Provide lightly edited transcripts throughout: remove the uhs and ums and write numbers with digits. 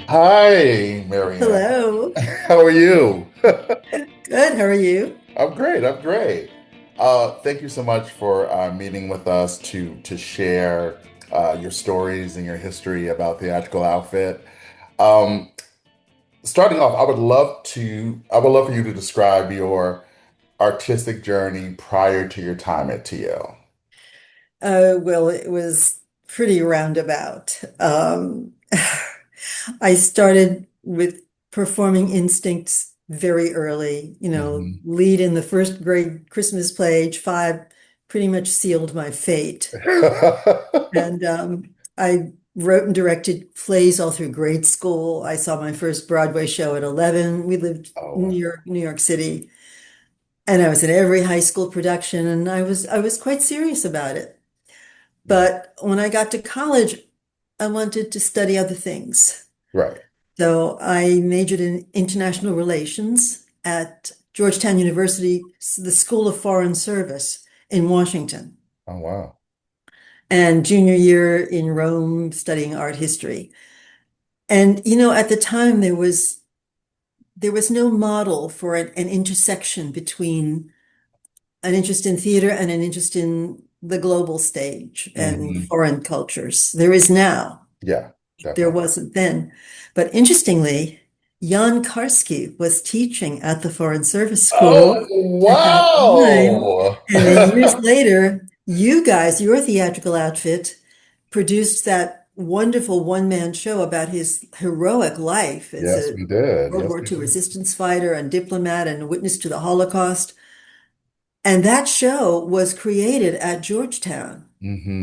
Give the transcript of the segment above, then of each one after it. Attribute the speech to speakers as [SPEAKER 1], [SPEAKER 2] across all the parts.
[SPEAKER 1] Hi, Marianne.
[SPEAKER 2] Hello.
[SPEAKER 1] How are you?
[SPEAKER 2] Good. How are you?
[SPEAKER 1] I'm great. I'm great. Thank you so much for meeting with us to share your stories and your history about Theatrical Outfit. Um, Starting off, I would love for you to describe your artistic journey prior to your time at TL.
[SPEAKER 2] Well, it was pretty roundabout. I started with performing instincts very early,
[SPEAKER 1] Hmm.
[SPEAKER 2] lead in the first grade Christmas play, age 5, pretty much sealed my fate. And I wrote and directed plays all through grade school. I saw my first Broadway show at 11. We lived
[SPEAKER 1] Oh,
[SPEAKER 2] New York City. And I was in every high school production, and I was quite serious about it.
[SPEAKER 1] wow.
[SPEAKER 2] But when I got to college, I wanted to study other things.
[SPEAKER 1] Right.
[SPEAKER 2] So I majored in international relations at Georgetown University, the School of Foreign Service in Washington,
[SPEAKER 1] Oh, wow.
[SPEAKER 2] and junior year in Rome studying art history. And at the time there was no model for an intersection between an interest in theater and an interest in the global stage and
[SPEAKER 1] Hmm.
[SPEAKER 2] foreign cultures. There is now.
[SPEAKER 1] Yeah,
[SPEAKER 2] There
[SPEAKER 1] definitely.
[SPEAKER 2] wasn't then. But interestingly, Jan Karski was teaching at the Foreign Service School
[SPEAKER 1] Oh,
[SPEAKER 2] at that time.
[SPEAKER 1] wow.
[SPEAKER 2] And then years later, you guys, your theatrical outfit, produced that wonderful one-man show about his heroic life as
[SPEAKER 1] Yes,
[SPEAKER 2] a
[SPEAKER 1] we did.
[SPEAKER 2] World
[SPEAKER 1] Yes,
[SPEAKER 2] War
[SPEAKER 1] we
[SPEAKER 2] II
[SPEAKER 1] did.
[SPEAKER 2] resistance fighter and diplomat and a witness to the Holocaust. And that show was created at Georgetown.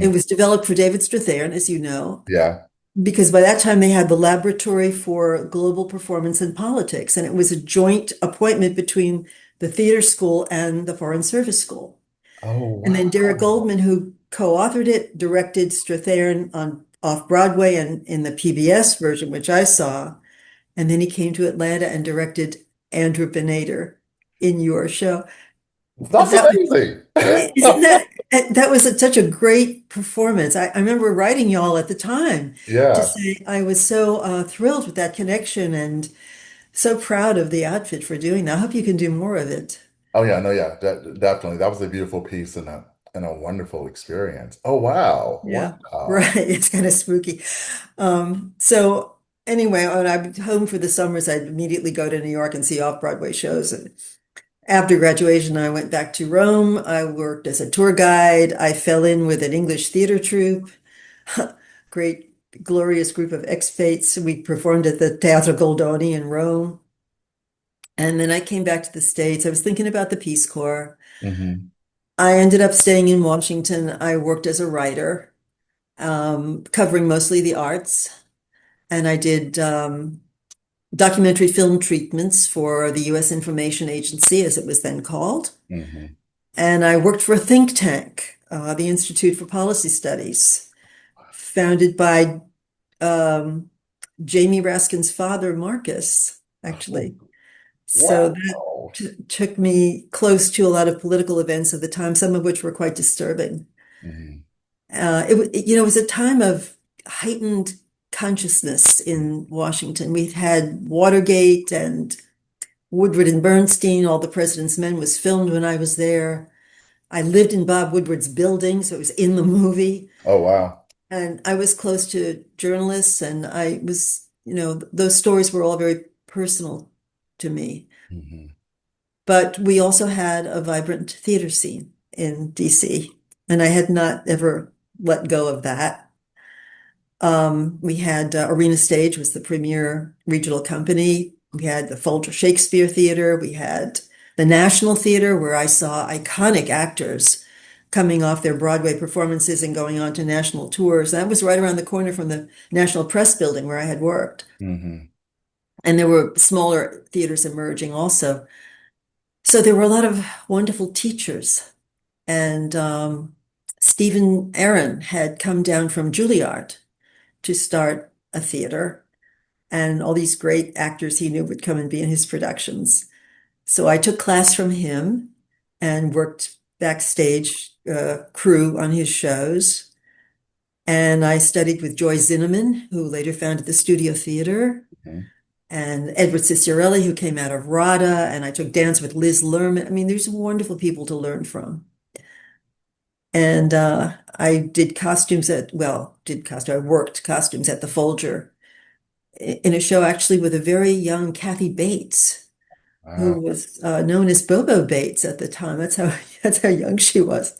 [SPEAKER 2] It
[SPEAKER 1] Hmm.
[SPEAKER 2] was developed for David Strathairn, as you know,
[SPEAKER 1] Yeah.
[SPEAKER 2] because by that time they had the Laboratory for Global Performance and Politics, and it was a joint appointment between the theater school and the Foreign Service School.
[SPEAKER 1] Oh,
[SPEAKER 2] And then Derek
[SPEAKER 1] wow.
[SPEAKER 2] Goldman, who co-authored it, directed Strathairn on off Broadway and in the PBS version, which I saw. And then he came to Atlanta and directed Andrew Benatar in your show.
[SPEAKER 1] That's
[SPEAKER 2] That
[SPEAKER 1] amazing.
[SPEAKER 2] Isn't that was such a great performance. I remember writing y'all at the time to
[SPEAKER 1] Yeah.
[SPEAKER 2] say I was so thrilled with that connection and so proud of the outfit for doing that. I hope you can do more of it.
[SPEAKER 1] Oh, yeah. No, yeah. Definitely. That was a beautiful piece and a wonderful experience. Oh, wow.
[SPEAKER 2] Yeah,
[SPEAKER 1] Wow.
[SPEAKER 2] right. It's kind of spooky. So anyway, when I'm home for the summers, I'd immediately go to New York and see off-Broadway shows. And after graduation, I went back to Rome. I worked as a tour guide. I fell in with an English theater troupe. Great, glorious group of expats. We performed at the Teatro Goldoni in Rome. And then I came back to the States. I was thinking about the Peace Corps.
[SPEAKER 1] Hmm.
[SPEAKER 2] I ended up staying in Washington. I worked as a writer, covering mostly the arts. And I did documentary film treatments for the U.S. Information Agency, as it was then called.
[SPEAKER 1] Hmm.
[SPEAKER 2] And I worked for a think tank, the Institute for Policy Studies, founded by um, Jamie Raskin's father, Marcus,
[SPEAKER 1] Oh,
[SPEAKER 2] actually. So that
[SPEAKER 1] wow.
[SPEAKER 2] took me close to a lot of political events of the time, some of which were quite disturbing.
[SPEAKER 1] Hmm.
[SPEAKER 2] It was a time of heightened consciousness in Washington. We had Watergate and Woodward and Bernstein, All the President's Men was filmed when I was there. I lived in Bob Woodward's building, so it was in the movie.
[SPEAKER 1] Oh, wow.
[SPEAKER 2] And I was close to journalists, and those stories were all very personal to me.
[SPEAKER 1] Hmm.
[SPEAKER 2] But we also had a vibrant theater scene in DC, and I had not ever let go of that. We had Arena Stage was the premier regional company. We had the Folger Shakespeare Theater. We had the National Theater, where I saw iconic actors coming off their Broadway performances and going on to national tours. That was right around the corner from the National Press Building where I had worked.
[SPEAKER 1] Hmm.
[SPEAKER 2] And there were smaller theaters emerging also. So there were a lot of wonderful teachers. And Stephen Aaron had come down from Juilliard to start a theater, and all these great actors he knew would come and be in his productions. So I took class from him and worked backstage crew on his shows. And I studied with Joy Zinnemann, who later founded the Studio Theater.
[SPEAKER 1] Mhm.
[SPEAKER 2] and Edward Cicciarelli, who came out of RADA, and I took dance with Liz Lerman. I mean, there's wonderful people to learn from. And I did costumes I worked costumes at the Folger in a show actually with a very young Kathy Bates, who
[SPEAKER 1] Wow.
[SPEAKER 2] was known as Bobo Bates at the time. That's how young she was.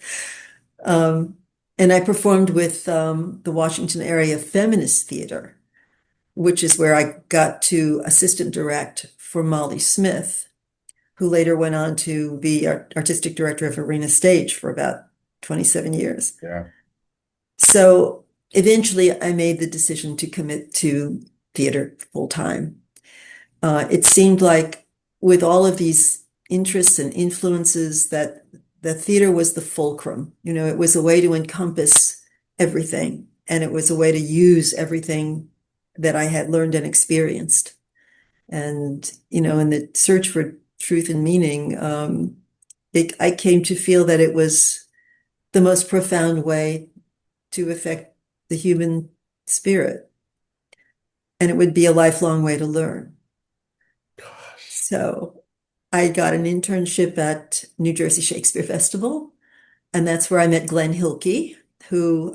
[SPEAKER 2] Um, and I performed with the Washington Area Feminist Theater, which is where I got to assistant direct for Molly Smith, who later went on to be artistic director of Arena Stage for about 27 years.
[SPEAKER 1] Yeah.
[SPEAKER 2] So eventually I made the decision to commit to theater full time. It seemed like with all of these interests and influences that theater was the fulcrum. You know, it was a way to encompass everything, and it was a way to use everything that I had learned and experienced. And, you know, in the search for truth and meaning, I came to feel that it was the most profound way to affect the human spirit, and it would be a lifelong way to learn.
[SPEAKER 1] Gosh.
[SPEAKER 2] So I got an internship at New Jersey Shakespeare Festival, and that's where I met Glenn Hilke, who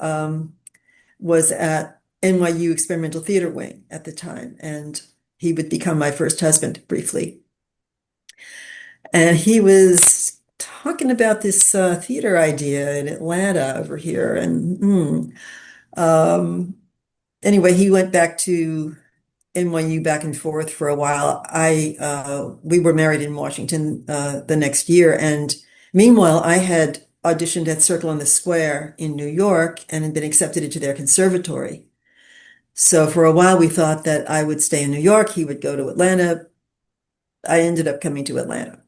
[SPEAKER 2] was at NYU Experimental Theater Wing at the time, and he would become my first husband briefly. And he was talking about this theater idea in Atlanta over here, and anyway, he went back to NYU back and forth for a while. We were married in Washington the next year, and meanwhile, I had auditioned at Circle on the Square in New York and had been accepted into their conservatory. So for a while, we thought that I would stay in New York, he would go to Atlanta. I ended up coming to Atlanta.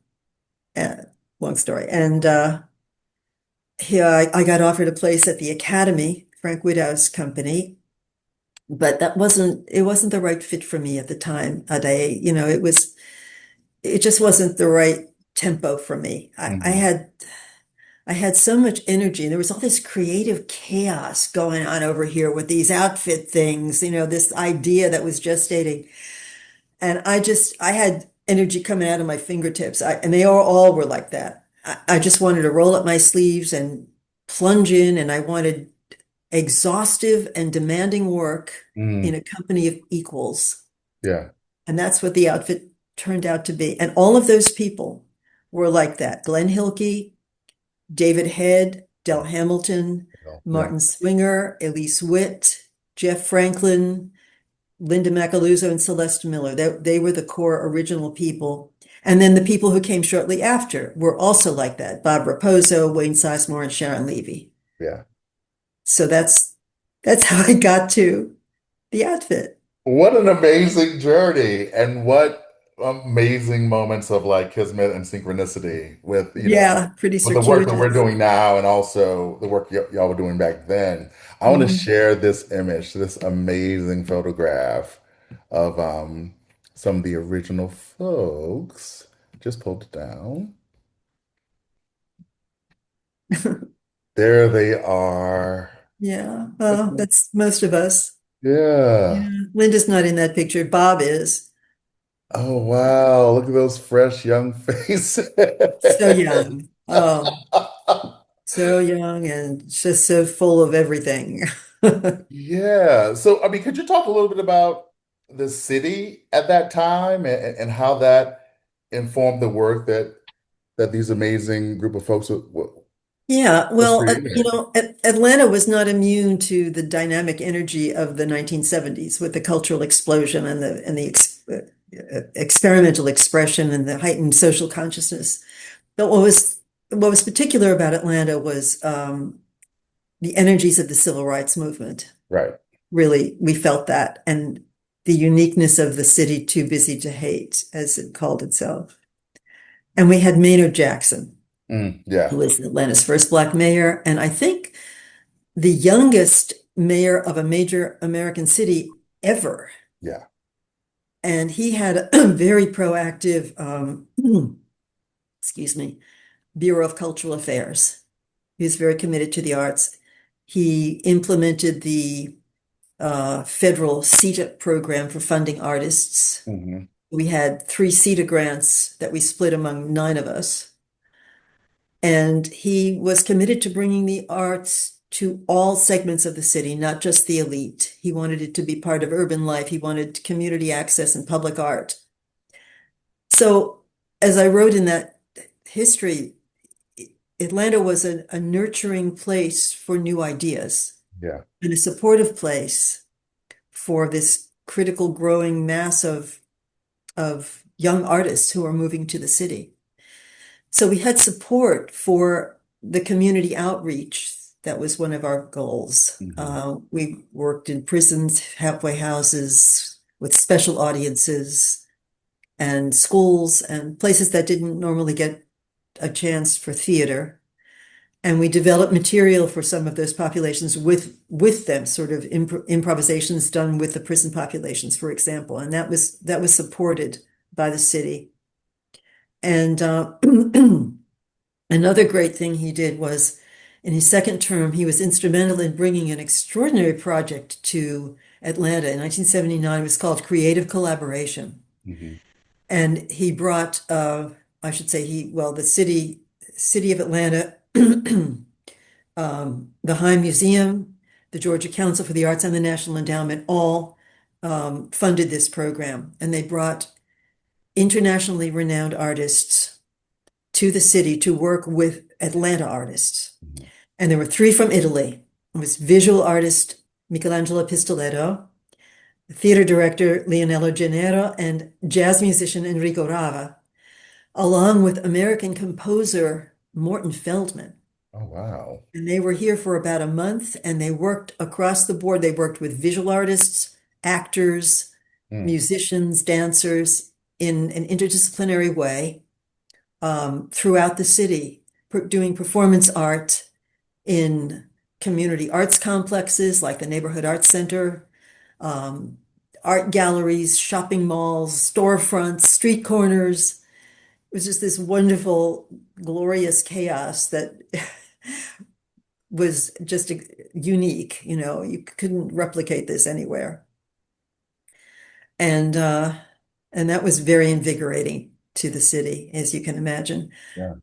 [SPEAKER 2] Uh, Long story. And here I got offered a place at the Academy, Frank Widow's company, but it wasn't the right fit for me at the time, Addae. You know, it just wasn't the right tempo for me.
[SPEAKER 1] Mhm.
[SPEAKER 2] I had so much energy, and there was all this creative chaos going on over here with these outfit things, you know, this idea that was gestating. And I had energy coming out of my fingertips. And they all were like that. I just wanted to roll up my sleeves and plunge in, and I wanted exhaustive and demanding work in
[SPEAKER 1] Mm.
[SPEAKER 2] a company of equals.
[SPEAKER 1] Yeah.
[SPEAKER 2] And that's what the outfit turned out to be. And all of those people were like that. Glenn Hilke, David Head, Del Hamilton,
[SPEAKER 1] Yeah.
[SPEAKER 2] Martin Swinger, Elise Witt, Jeff Franklin, Linda Macaluso, and Celeste Miller. They were the core original people. And then the people who came shortly after were also like that. Bob Raposo, Wayne Sizemore, and Sharon Levy.
[SPEAKER 1] Yeah.
[SPEAKER 2] So that's how I got to the outfit.
[SPEAKER 1] What an amazing journey, and what amazing moments of like kismet and synchronicity with,
[SPEAKER 2] Yeah, pretty
[SPEAKER 1] with the work that we're
[SPEAKER 2] circuitous.
[SPEAKER 1] doing now and also the work y'all were doing back then. I want to
[SPEAKER 2] Mhm.
[SPEAKER 1] share this image, this amazing photograph of some of the original folks. Just pulled it down. There they are.
[SPEAKER 2] Yeah, well, that's most of us.
[SPEAKER 1] Yeah.
[SPEAKER 2] Yeah, Linda's not in that picture. Bob is
[SPEAKER 1] Oh wow, look at those fresh young faces.
[SPEAKER 2] so young. Oh, so young and just so full of everything.
[SPEAKER 1] Yeah. So, I mean, could you talk a little bit about the city at that time and how that informed the work that these amazing group of folks
[SPEAKER 2] Yeah,
[SPEAKER 1] was
[SPEAKER 2] well, you
[SPEAKER 1] creating?
[SPEAKER 2] know, Atlanta was not immune to the dynamic energy of the 1970s with the cultural explosion and the experimental expression and the heightened social consciousness. But what was particular about Atlanta was the energies of the civil rights movement.
[SPEAKER 1] Right.
[SPEAKER 2] Really, we felt that, and the uniqueness of the city too busy to hate, as it called itself. And we had Maynard Jackson, who
[SPEAKER 1] Yeah.
[SPEAKER 2] was Atlanta's first Black mayor, and I think the youngest mayor of a major American city ever.
[SPEAKER 1] Yeah.
[SPEAKER 2] And he had a very proactive, excuse me, Bureau of Cultural Affairs. He was very committed to the arts. He implemented the federal CETA program for funding artists.
[SPEAKER 1] Hmm.
[SPEAKER 2] We had three CETA grants that we split among nine of us. And he was committed to bringing the arts to all segments of the city, not just the elite. He wanted it to be part of urban life. He wanted community access and public art. So, as I wrote in that history, Atlanta was a nurturing place for new ideas
[SPEAKER 1] Yeah.
[SPEAKER 2] and a supportive place for this critical growing mass of young artists who are moving to the city. So we had support for the community outreach. That was one of our goals.
[SPEAKER 1] Hmm.
[SPEAKER 2] We worked in prisons, halfway houses with special audiences and schools and places that didn't normally get a chance for theater. And we developed material for some of those populations with them, sort of improvisations done with the prison populations, for example. And that was supported by the city. And another great thing he did was in his second term, he was instrumental in bringing an extraordinary project to Atlanta. In 1979, it was called Creative Collaboration.
[SPEAKER 1] Hmm.
[SPEAKER 2] And he brought, I should say, the city of Atlanta, the High Museum, the Georgia Council for the Arts, and the National Endowment all funded this program. And they brought internationally renowned artists to the city to work with Atlanta artists. And there were three from Italy. It was visual artist Michelangelo Pistoletto, theater director Leonello Gennaro, and jazz musician Enrico Rava, along with American composer Morton Feldman.
[SPEAKER 1] Oh, wow.
[SPEAKER 2] And they were here for about a month and they worked across the board. They worked with visual artists, actors,
[SPEAKER 1] Mm.
[SPEAKER 2] musicians, dancers in an interdisciplinary way throughout the city, doing performance art in community arts complexes like the Neighborhood Arts Center, um, art galleries, shopping malls, storefronts, street corners. It was just this wonderful, glorious chaos that was just unique. You couldn't replicate this anywhere. And uh, and that was very invigorating to the city, as you can imagine.
[SPEAKER 1] Yeah.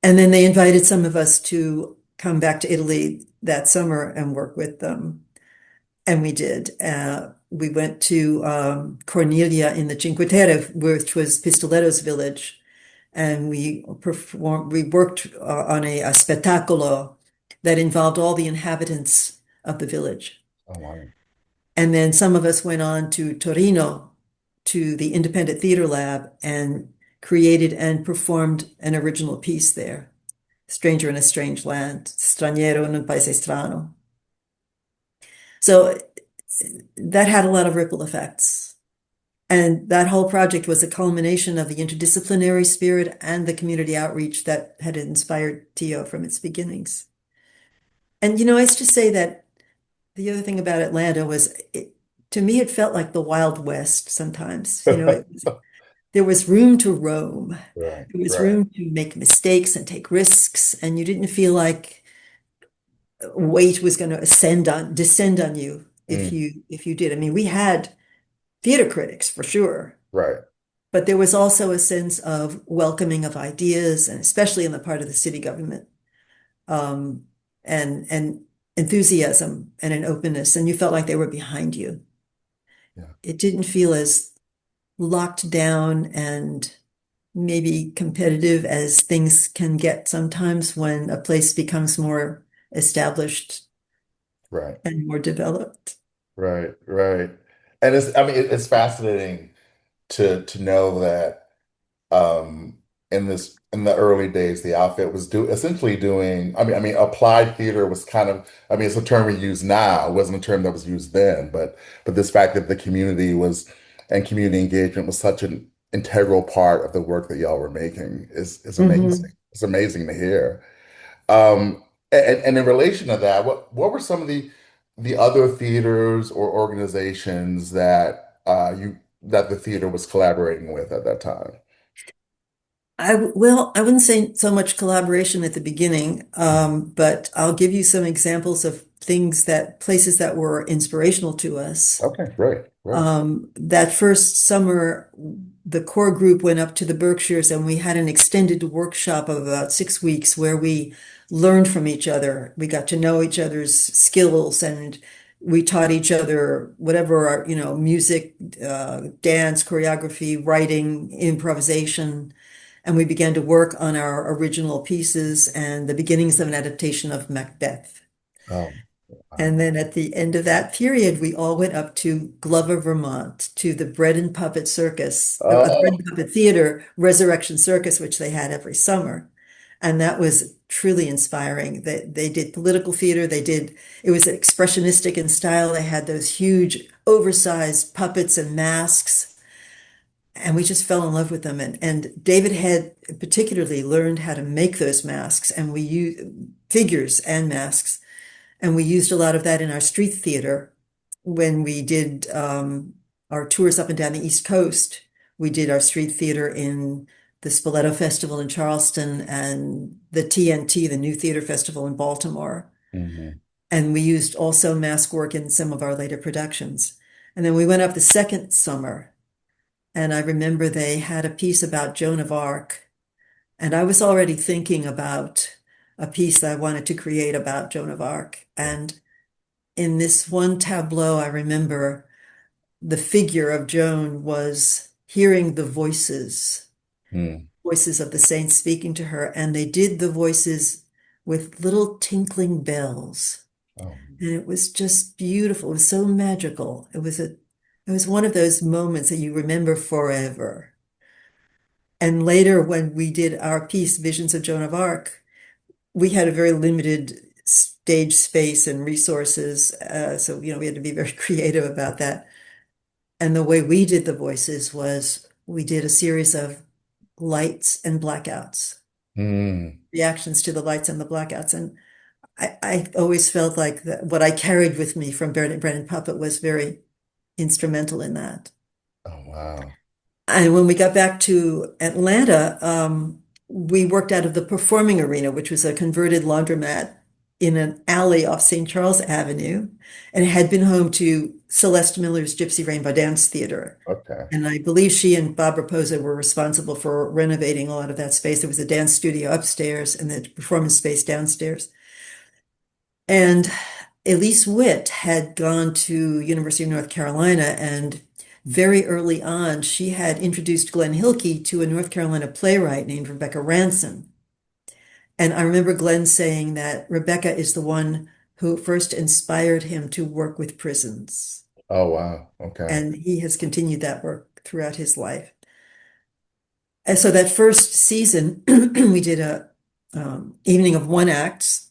[SPEAKER 2] And then they invited some of us to come back to Italy that summer and work with them. And we did. We went to Cornelia in the Cinque Terre, which was Pistoletto's village. And we worked on a spettacolo that involved all the inhabitants of the village.
[SPEAKER 1] Oh, wow.
[SPEAKER 2] And then some of us went on to Torino to the Independent Theater Lab and created and performed an original piece there. Stranger in a Strange Land, Straniero in un Paese Strano. So that had a lot of ripple effects. And that whole project was a culmination of the interdisciplinary spirit and the community outreach that had inspired TIO from its beginnings. And, I used to say that the other thing about Atlanta was, to me, it felt like the Wild West sometimes. There was room to roam.
[SPEAKER 1] Right,
[SPEAKER 2] There was
[SPEAKER 1] right.
[SPEAKER 2] room to make mistakes and take risks, and you didn't feel like weight was going to descend on you if
[SPEAKER 1] Mm.
[SPEAKER 2] you did. I mean, we had theater critics for sure,
[SPEAKER 1] Right,
[SPEAKER 2] but there was also a sense of welcoming of ideas, and especially in the part of the city government, um, and enthusiasm and an openness, and you felt like they were behind you.
[SPEAKER 1] yeah,
[SPEAKER 2] It didn't feel as locked down and maybe competitive as things can get sometimes when a place becomes more established
[SPEAKER 1] right,
[SPEAKER 2] and more developed.
[SPEAKER 1] right, right. And I mean, it's fascinating to know that in the early days, the outfit was essentially doing. I mean, applied theater was kind of. I mean, it's a term we use now. It wasn't a term that was used then, but this fact that the community was and community engagement was such an integral part of the work that y'all were making is amazing.
[SPEAKER 2] Mhm.
[SPEAKER 1] It's amazing to hear. And in relation to that, what were some of the other theaters or organizations that the theater was collaborating with at that time?
[SPEAKER 2] Well, I wouldn't say so much collaboration at the beginning, but I'll give you some examples of things that places that were inspirational to us.
[SPEAKER 1] Okay, great, great.
[SPEAKER 2] That first summer, the core group went up to the Berkshires and we had an extended workshop of about 6 weeks where we learned from each other. We got to know each other's skills and we taught each other whatever our, music, dance, choreography, writing, improvisation. And we began to work on our original pieces and the beginnings of an adaptation of Macbeth.
[SPEAKER 1] Oh,
[SPEAKER 2] And
[SPEAKER 1] wow.
[SPEAKER 2] then at the end of that period, we all went up to Glover, Vermont, to the Bread and Puppet Circus, the Bread
[SPEAKER 1] Oh,
[SPEAKER 2] and Puppet Theater, Resurrection Circus, which they had every summer. And that was truly inspiring. They did political theater. It was expressionistic in style. They had those huge, oversized puppets and masks. And we just fell in love with them. And David had particularly learned how to make those masks, and we used figures and masks. And we used a lot of that in our street theater when we did our tours up and down the East Coast. We did our street theater in the Spoleto Festival in Charleston and the TNT, the New Theater Festival in Baltimore.
[SPEAKER 1] hmm.
[SPEAKER 2] And we used also mask work in some of our later productions. And then we went up the second summer, and I remember they had a piece about Joan of Arc. And I was already thinking about a piece that I wanted to create about Joan of Arc. And in this one tableau, I remember the figure of Joan was hearing the
[SPEAKER 1] Mm.
[SPEAKER 2] voices of the saints speaking to her, and they did the voices with little tinkling bells.
[SPEAKER 1] Oh,
[SPEAKER 2] And it was just beautiful. It was so magical. It was one of those moments that you remember forever. And later, when we did our piece, Visions of Joan of Arc, we had a very limited stage space and resources. So, we had to be very creative about that. And the way we did the voices was we did a series of lights and blackouts,
[SPEAKER 1] mm.
[SPEAKER 2] reactions to the lights and the blackouts. And I always felt like that what I carried with me from Brennan Puppet was very instrumental in that.
[SPEAKER 1] Oh, wow.
[SPEAKER 2] And when we got back to Atlanta, we worked out of the Performing Arena, which was a converted laundromat in an alley off St. Charles Avenue, and it had been home to Celeste Miller's Gypsy Rainbow Dance Theater.
[SPEAKER 1] Okay.
[SPEAKER 2] And I believe she and Bob Raposa were responsible for renovating a lot of that space. There was a dance studio upstairs and the performance space downstairs. And Elise Witt had gone to University of North Carolina, and very early on, she had introduced Glenn Hilke to a North Carolina playwright named Rebecca Ranson. And I remember Glenn saying that Rebecca is the one who first inspired him to work with prisons.
[SPEAKER 1] Oh, wow. Okay.
[SPEAKER 2] And he has continued that work throughout his life. And so that first season, we did a evening of one acts.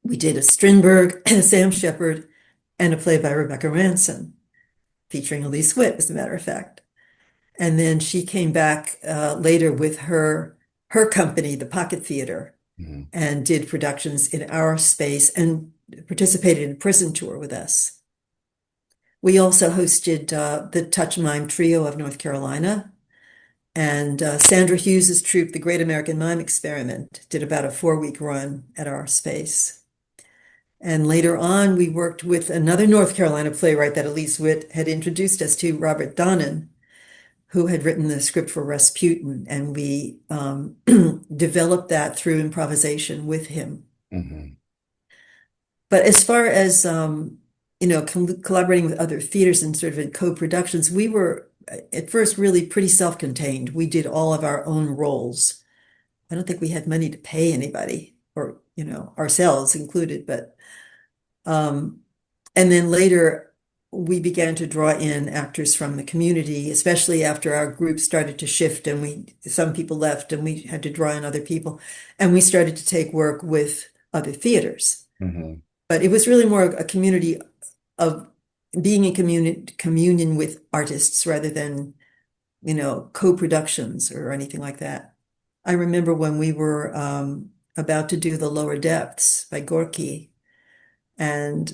[SPEAKER 2] We did a Strindberg, Sam Shepard, and a play by Rebecca Ranson, featuring Elise Witt, as a matter of fact. And then she came back later with her company, the Pocket Theater,
[SPEAKER 1] Mhm.
[SPEAKER 2] and did productions in our space and participated in a prison tour with us. We also hosted the Touch Mime Trio of North Carolina, and Sandra Hughes's troupe, the Great American Mime Experiment, did about a 4-week run at our space. And later on, we worked with another North Carolina playwright that Elise Witt had introduced us to, Robert Donnan, who had written the script for Rasputin, and we developed that through improvisation with him.
[SPEAKER 1] Mhm.
[SPEAKER 2] But as far as collaborating with other theaters and sort of in co-productions, we were at first really pretty self-contained. We did all of our own roles. I don't think we had money to pay anybody, or ourselves included, but and then later we began to draw in actors from the community, especially after our group started to shift and some people left and we had to draw in other people. And we started to take work with other theaters.
[SPEAKER 1] Mhm.
[SPEAKER 2] But it was really more a community of being in communion with artists rather than, co-productions or anything like that. I remember when we were about to do The Lower Depths by Gorky, and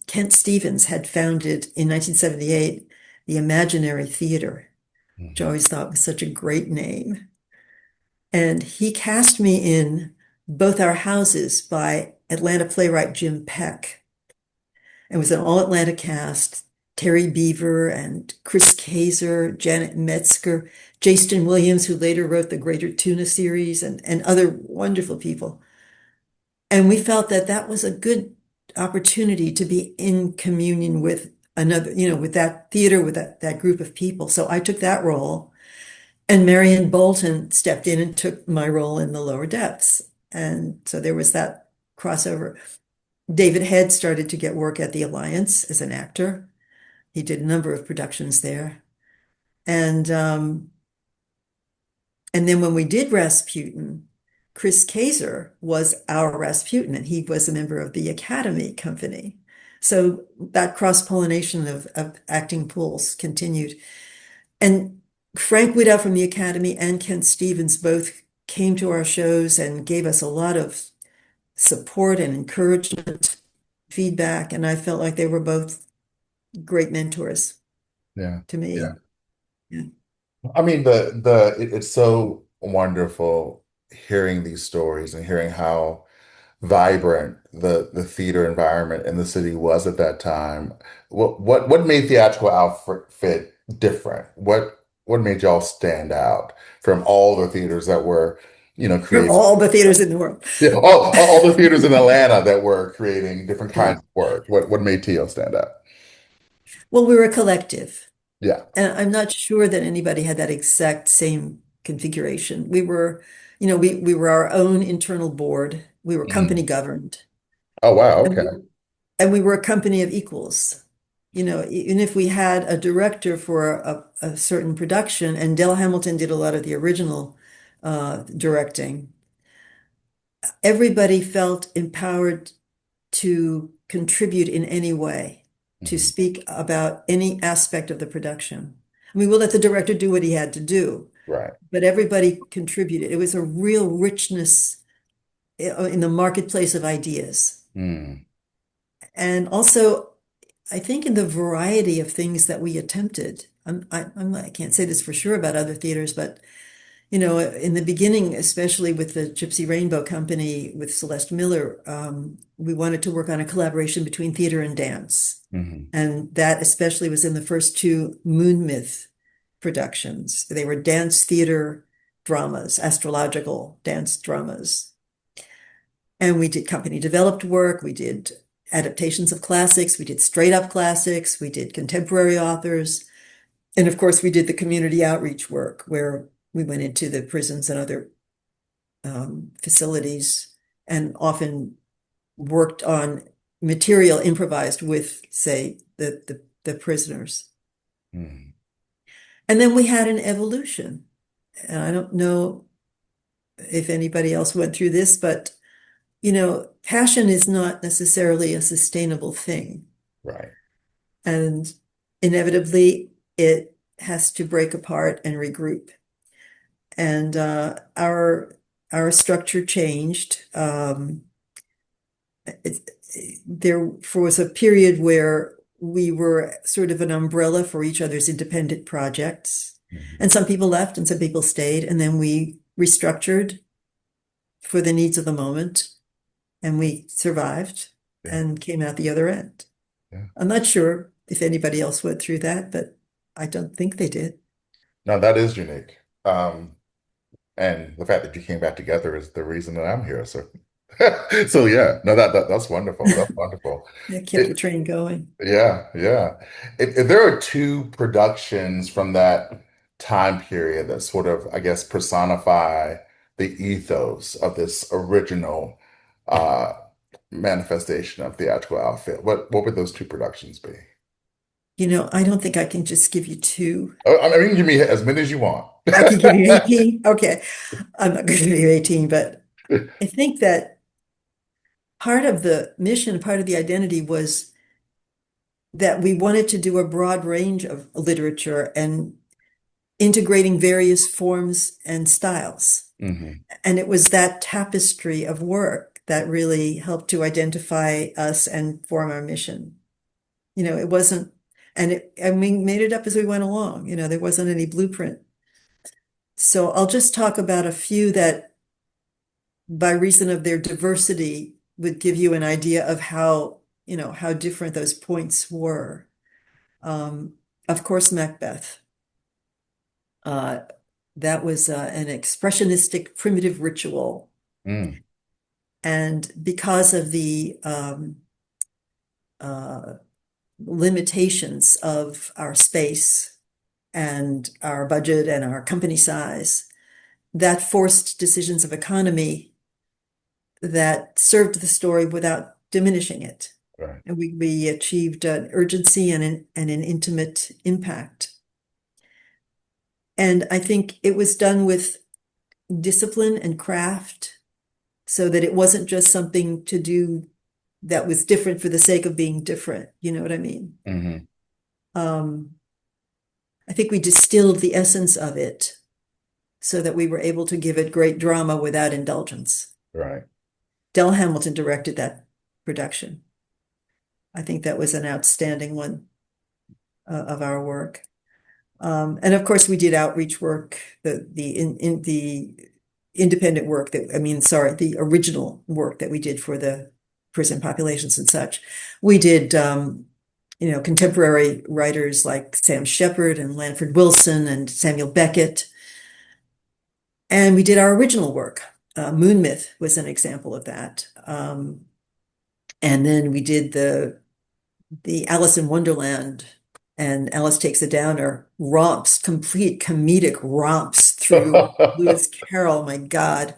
[SPEAKER 2] Kent Stevens had founded in 1978 the Imaginary Theater, which I
[SPEAKER 1] Mhm.
[SPEAKER 2] always thought was such a great name. And he cast me in both our houses by Atlanta playwright Jim Peck. It was an all Atlanta cast. Terry Beaver and Chris Kaiser, Janet Metzger, Jason Williams, who later wrote the Greater Tuna series, and other wonderful people. And we felt that that was a good opportunity to be in communion with another, with that theater, with that group of people. So I took that role, and Marianne Bolton stepped in and took my role in the lower depths. And so there was that crossover. David Head started to get work at the Alliance as an actor. He did a number of productions there. And and then when we did Rasputin, Chris Kaiser was our Rasputin, and he was a member of the Academy Company. So that cross-pollination of acting pools continued. And Frank Widow from the Academy and Ken Stevens both came to our shows and gave us a lot of support and encouragement, feedback, and I felt like they were both great mentors
[SPEAKER 1] Yeah.
[SPEAKER 2] to me.
[SPEAKER 1] Yeah.
[SPEAKER 2] Yeah.
[SPEAKER 1] I mean, it's so wonderful hearing these stories and hearing how vibrant the theater environment in the city was at that time. What made Theatrical Outfit different? What made y'all stand out from all the theaters that were,
[SPEAKER 2] From
[SPEAKER 1] creating,
[SPEAKER 2] all the theaters in the world.
[SPEAKER 1] yeah, all the theaters in Atlanta that were creating different
[SPEAKER 2] Yeah.
[SPEAKER 1] kinds of work? What made TO stand out?
[SPEAKER 2] Well, we were a collective,
[SPEAKER 1] Yeah.
[SPEAKER 2] and I'm not sure that anybody had that exact same configuration. We were our own internal board. We were company
[SPEAKER 1] Mhm.
[SPEAKER 2] governed,
[SPEAKER 1] Oh wow.
[SPEAKER 2] and
[SPEAKER 1] Okay.
[SPEAKER 2] we were a company of equals. Even if we had a director for a certain production, and Del Hamilton did a lot of the original directing, everybody felt empowered to contribute in any way, to
[SPEAKER 1] Mhm.
[SPEAKER 2] speak about any aspect of the production. I mean, we'll let the director do what he had to do,
[SPEAKER 1] Right.
[SPEAKER 2] but everybody contributed. It was a real richness in the marketplace of ideas.
[SPEAKER 1] Mm.
[SPEAKER 2] And also, I think in the variety of things that we attempted. I can't say this for sure about other theaters, but in the beginning, especially with the Gypsy Rainbow Company with Celeste Miller, we wanted to work on a collaboration between theater and dance.
[SPEAKER 1] Mhm.
[SPEAKER 2] And that especially was in the first two Moon Myth productions. They were dance theater dramas, astrological dance dramas. And we did company developed work, we did adaptations of classics, we did straight up classics, we did contemporary authors. And of course, we did the community outreach work where we went into the prisons and other facilities and often worked on material improvised with, say, the prisoners.
[SPEAKER 1] Mhm.
[SPEAKER 2] And then we had an evolution. And I don't know if anybody else went through this, but passion is not necessarily a sustainable thing.
[SPEAKER 1] Right.
[SPEAKER 2] And inevitably, it has to break apart and regroup. And our structure changed. There was a period where we were sort of an umbrella for each other's independent projects.
[SPEAKER 1] Mhm.
[SPEAKER 2] And some people left and some people stayed. And then we restructured for the needs of the moment. And we survived
[SPEAKER 1] Yeah.
[SPEAKER 2] and came out the other end.
[SPEAKER 1] Yeah.
[SPEAKER 2] I'm not sure if anybody else went through that, but I don't think they did.
[SPEAKER 1] Now that is unique. And the fact that you came back together is the reason that I'm here. So, so yeah, no, that's wonderful. That's wonderful.
[SPEAKER 2] It kept the
[SPEAKER 1] It,
[SPEAKER 2] train going.
[SPEAKER 1] yeah, yeah. If there are two productions from that time period that sort of, I guess, personify the ethos of this original uh, manifestation of theatrical outfit, what would those two productions be?
[SPEAKER 2] I don't think I can just give you two.
[SPEAKER 1] I mean, give me as many as you want.
[SPEAKER 2] I could give you 18. Okay. I'm not going to give you 18, but I think that part of the mission, part of the identity was that we wanted to do a broad range of literature and integrating various forms and styles.
[SPEAKER 1] Hmm.
[SPEAKER 2] And it was that tapestry of work that really helped to identify us and form our mission. It wasn't, and we made it up as we went along. There wasn't any blueprint. So I'll just talk about a few that, by reason of their diversity, would give you an idea of how, how different those points were. Um, of course, Macbeth. Uh, that was an expressionistic primitive ritual.
[SPEAKER 1] Mm,
[SPEAKER 2] And because of the uh, limitations of our space and our budget and our company size, that forced decisions of economy that served the story without diminishing it.
[SPEAKER 1] right.
[SPEAKER 2] And we achieved an urgency and an intimate impact. And I think it was done with discipline and craft so that it wasn't just something to do that was different for the sake of being different. You know what I mean?
[SPEAKER 1] Hmm.
[SPEAKER 2] Um, I think we distilled the essence of it so that we were able to give it great drama without indulgence.
[SPEAKER 1] Right.
[SPEAKER 2] Del Hamilton directed that production. I think that was an outstanding one of our work. And of course, we did outreach work, the independent work that, I mean, sorry, the original work that we did for the prison populations and such. We did, contemporary writers like Sam Shepard and Lanford Wilson and Samuel Beckett. And we did our original work. Moon Myth was an example of that. And then we did the Alice in Wonderland and Alice Takes a Downer romps, complete comedic romps through Lewis Carroll, my God.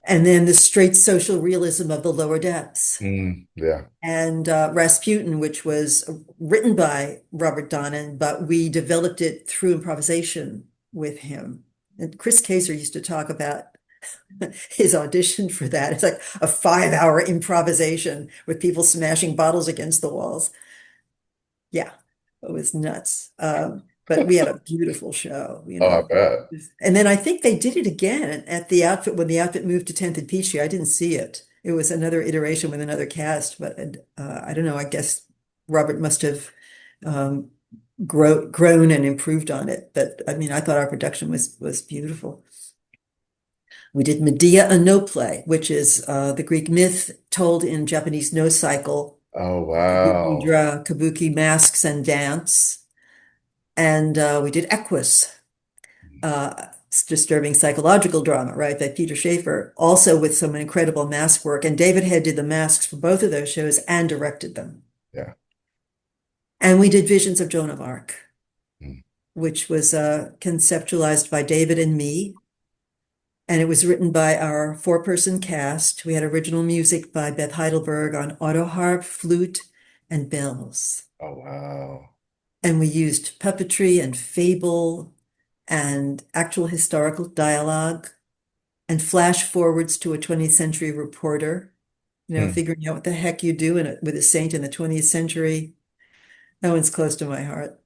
[SPEAKER 2] And then the straight social realism of the lower depths.
[SPEAKER 1] Mm, yeah.
[SPEAKER 2] And Rasputin, which was written by Robert Donnan, but we developed it through improvisation with him. And Chris Kaiser used to talk about his audition for that. It's like a 5-hour improvisation with people smashing bottles against the walls. Yeah, it was nuts. But we had a beautiful show,
[SPEAKER 1] Oh, I bet.
[SPEAKER 2] And then I think they did it again at the outfit when the outfit moved to 10th and Peachtree. I didn't see it. It was another iteration with another cast, but I don't know. I guess Robert must have um, grown and improved on it. But I mean, I thought our production was beautiful. We did Medea, a no play, which is the Greek myth told in Japanese no cycle,
[SPEAKER 1] Oh,
[SPEAKER 2] kabuki,
[SPEAKER 1] wow.
[SPEAKER 2] kabuki masks and dance. And we did Equus, disturbing psychological drama, right, by Peter Shaffer, also with some incredible mask work. And David Head did the masks for both of those shows and directed them.
[SPEAKER 1] Yeah.
[SPEAKER 2] And we did Visions of Joan of Arc,
[SPEAKER 1] Mm,
[SPEAKER 2] which was conceptualized by David and me. And it was written by our 4-person cast. We had original music by Beth Heidelberg on auto harp, flute, and bells.
[SPEAKER 1] oh, wow.
[SPEAKER 2] And we used puppetry and fable and actual historical dialogue and flash forwards to a 20th century reporter,
[SPEAKER 1] Mm,
[SPEAKER 2] figuring out what the heck you do with a saint in the 20th century. That one's close to my heart.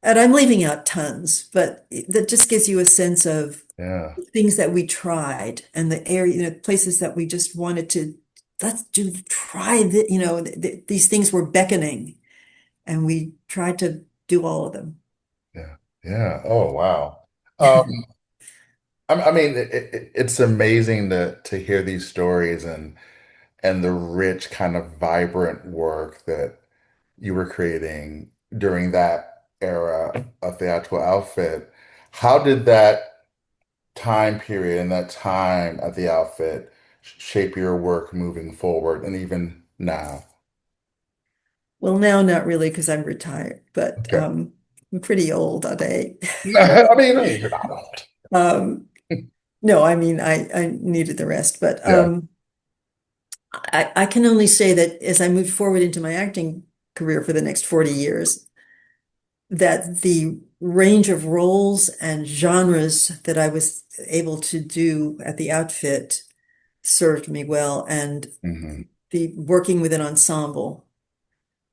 [SPEAKER 2] And I'm leaving out tons, but that just gives you a sense of
[SPEAKER 1] yeah.
[SPEAKER 2] things that we tried and the area, places that we just wanted to, try that, these things were beckoning and we tried to do all of them.
[SPEAKER 1] Yeah. Yeah. Oh, wow. Um, I mean, it's amazing to hear these stories and the rich kind of vibrant work that you were creating during that era of theatrical outfit. How did that time period and that time at the outfit shape your work moving forward and even now?
[SPEAKER 2] Well, now not really because I'm retired, but
[SPEAKER 1] Okay.
[SPEAKER 2] I'm pretty old, Addae.
[SPEAKER 1] I mean, hey, you're not old.
[SPEAKER 2] Um, no, I mean I needed the rest, but
[SPEAKER 1] Yeah.
[SPEAKER 2] I can only say that as I moved forward into my acting career for the next 40 years, that the range of roles and genres that I was able to do at the outfit served me well, and
[SPEAKER 1] Hmm.
[SPEAKER 2] the working with an ensemble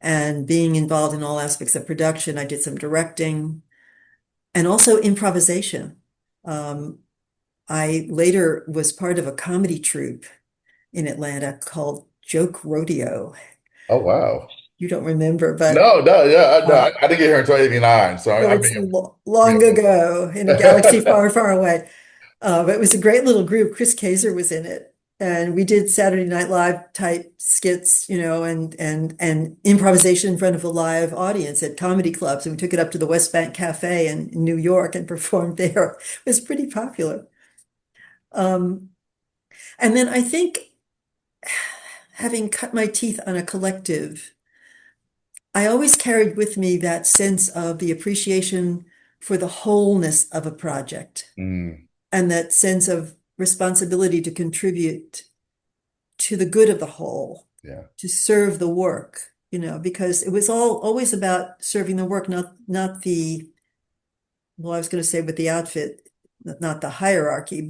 [SPEAKER 2] and being involved in all aspects of production. I did some directing and also improvisation. Um, I later was part of a comedy troupe in Atlanta called Joke Rodeo.
[SPEAKER 1] Oh, wow.
[SPEAKER 2] You don't remember, but
[SPEAKER 1] No, no, yeah, no,
[SPEAKER 2] uh,
[SPEAKER 1] I didn't get here until 89, so
[SPEAKER 2] so
[SPEAKER 1] I
[SPEAKER 2] it's
[SPEAKER 1] mean,
[SPEAKER 2] long
[SPEAKER 1] really.
[SPEAKER 2] ago in a galaxy far, far away. But it was a great little group. Chris Kaiser was in it. And we did Saturday Night Live type skits, and improvisation in front of a live audience at comedy clubs. And we took it up to the West Bank Cafe in New York and performed there. It was pretty popular. Um, and then I think having cut my teeth on a collective, I always carried with me that sense of the appreciation for the wholeness of a project
[SPEAKER 1] Mm,
[SPEAKER 2] and that sense of responsibility to contribute to the good of the whole,
[SPEAKER 1] yeah.
[SPEAKER 2] to serve the work, because it was all always about serving the work, not the, well, I was going to say with the outfit, not the hierarchy,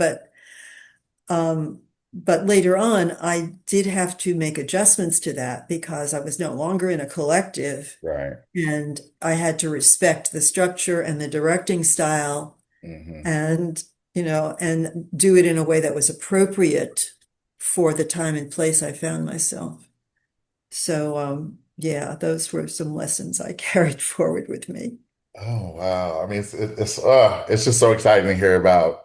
[SPEAKER 2] um, but later on, I did have to make adjustments to that because I was no longer in a collective
[SPEAKER 1] Right.
[SPEAKER 2] and I had to respect the structure and the directing style
[SPEAKER 1] Hmm.
[SPEAKER 2] and do it in a way that was appropriate for the time and place I found myself. So, yeah, those were some lessons I carried forward with me.
[SPEAKER 1] Oh wow. I mean, it's just so exciting to hear about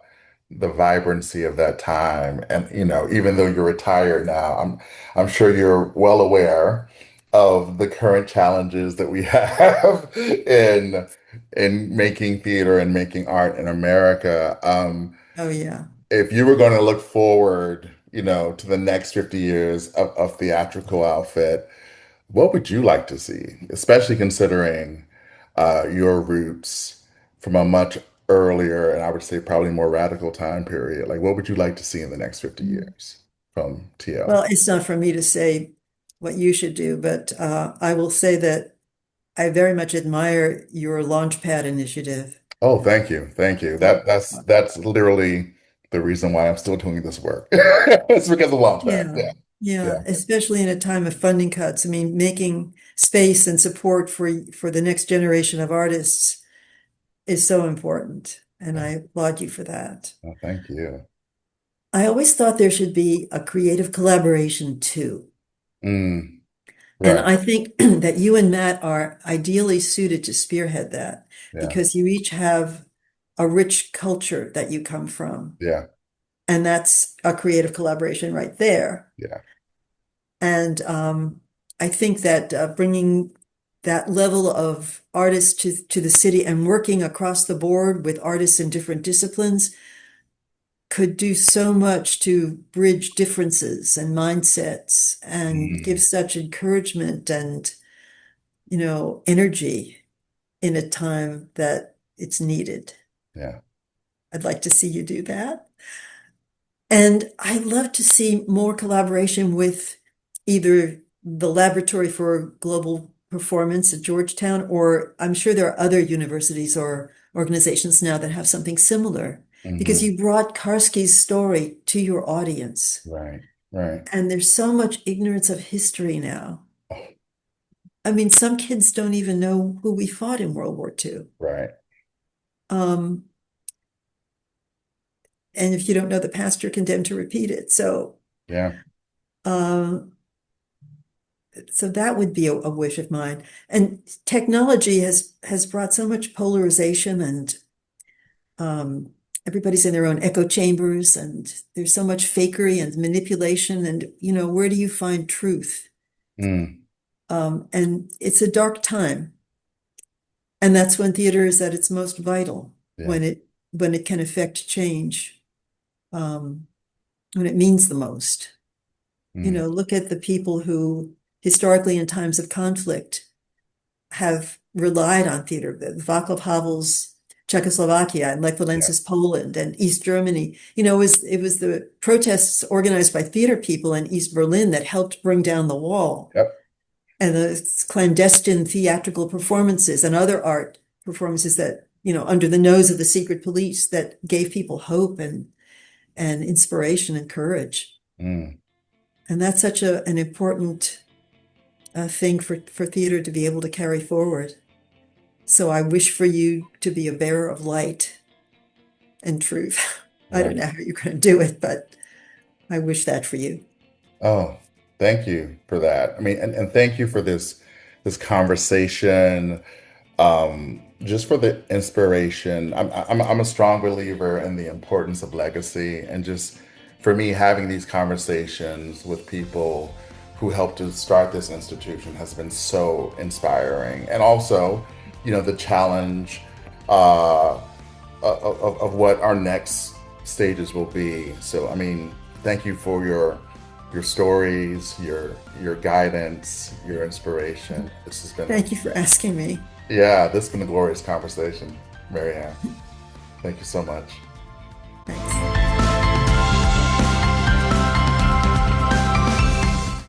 [SPEAKER 1] the vibrancy of that time. And even though you're retired now, I'm sure you're well aware of the current challenges that we have in making theater and making art in America.
[SPEAKER 2] Oh, yeah.
[SPEAKER 1] If you were going to look forward, to the next 50 years of theatrical outfit, what would you like to see, especially considering your roots from a much earlier and I would say probably more radical time period? Like, what would you like to see in the next 50 years from TL?
[SPEAKER 2] Well, it's not for me to say what you should do, but I will say that I very much admire your Launchpad initiative.
[SPEAKER 1] Oh, thank you. Thank you.
[SPEAKER 2] Uh,
[SPEAKER 1] That's literally the reason why I'm still doing this work. It's because of Launchpad.
[SPEAKER 2] Yeah,
[SPEAKER 1] Yeah.
[SPEAKER 2] yeah,
[SPEAKER 1] Yeah.
[SPEAKER 2] especially in a time of funding cuts. I mean, making space and support for the next generation of artists is so important, and
[SPEAKER 1] Yeah.
[SPEAKER 2] I applaud you for that.
[SPEAKER 1] Oh, thank you.
[SPEAKER 2] I always thought there should be a creative collaboration too.
[SPEAKER 1] Mm,
[SPEAKER 2] And
[SPEAKER 1] right.
[SPEAKER 2] I think that you and Matt are ideally suited to spearhead that
[SPEAKER 1] Yeah.
[SPEAKER 2] because you each have a rich culture that you come from.
[SPEAKER 1] Yeah.
[SPEAKER 2] And that's a creative collaboration right there.
[SPEAKER 1] Yeah.
[SPEAKER 2] And I think that bringing that level of artists to the city and working across the board with artists in different disciplines could do so much to bridge differences and mindsets and give
[SPEAKER 1] Mm,
[SPEAKER 2] such encouragement and, energy in a time that it's needed.
[SPEAKER 1] yeah.
[SPEAKER 2] I'd like to see you do that. And I'd love to see more collaboration with either the Laboratory for Global Performance at Georgetown, or I'm sure there are other universities or organizations now that have something similar, because
[SPEAKER 1] Hmm.
[SPEAKER 2] you brought Karski's story to your audience.
[SPEAKER 1] Right. Right.
[SPEAKER 2] And there's so much ignorance of history now.
[SPEAKER 1] Oh,
[SPEAKER 2] I mean, some kids don't even know who we fought in World War II.
[SPEAKER 1] right.
[SPEAKER 2] Um, and if you don't know the past, you're condemned to repeat it.
[SPEAKER 1] Yeah.
[SPEAKER 2] Um, so that would be a wish of mine. And technology has brought so much polarization and um, everybody's in their own echo chambers and there's so much fakery and manipulation and where do you find truth?
[SPEAKER 1] Mm,
[SPEAKER 2] And it's a dark time. And that's when theater is at its most vital,
[SPEAKER 1] yeah.
[SPEAKER 2] when it can affect change, um, when it means the most.
[SPEAKER 1] Mm,
[SPEAKER 2] Look at the people who historically in times of conflict have relied on theater. Václav Havel's Czechoslovakia and Lech
[SPEAKER 1] yeah.
[SPEAKER 2] Walensa's Poland and East Germany. It was the protests organized by theater people in East Berlin that helped bring down the wall.
[SPEAKER 1] Yep.
[SPEAKER 2] And the clandestine theatrical performances and other art performances that, under the nose of the secret police that gave people hope and inspiration and courage.
[SPEAKER 1] Mm,
[SPEAKER 2] And that's such an important thing for theater to be able to carry forward. So I wish for you to be a bearer of light and truth. I don't
[SPEAKER 1] right.
[SPEAKER 2] know how you're going to do it, but I wish that for you.
[SPEAKER 1] Oh, thank you for that. I mean, and thank you for this conversation. Just for the inspiration. I'm a strong believer in the importance of legacy and just for me, having these conversations with people who helped to start this institution has been so inspiring. And also, the challenge uh, of what our next stages will be. So, I mean, thank you for your stories, your guidance, your inspiration. This has been,
[SPEAKER 2] Thank you for asking me.
[SPEAKER 1] yeah, this has been a glorious conversation, Marianne. Thank you so much.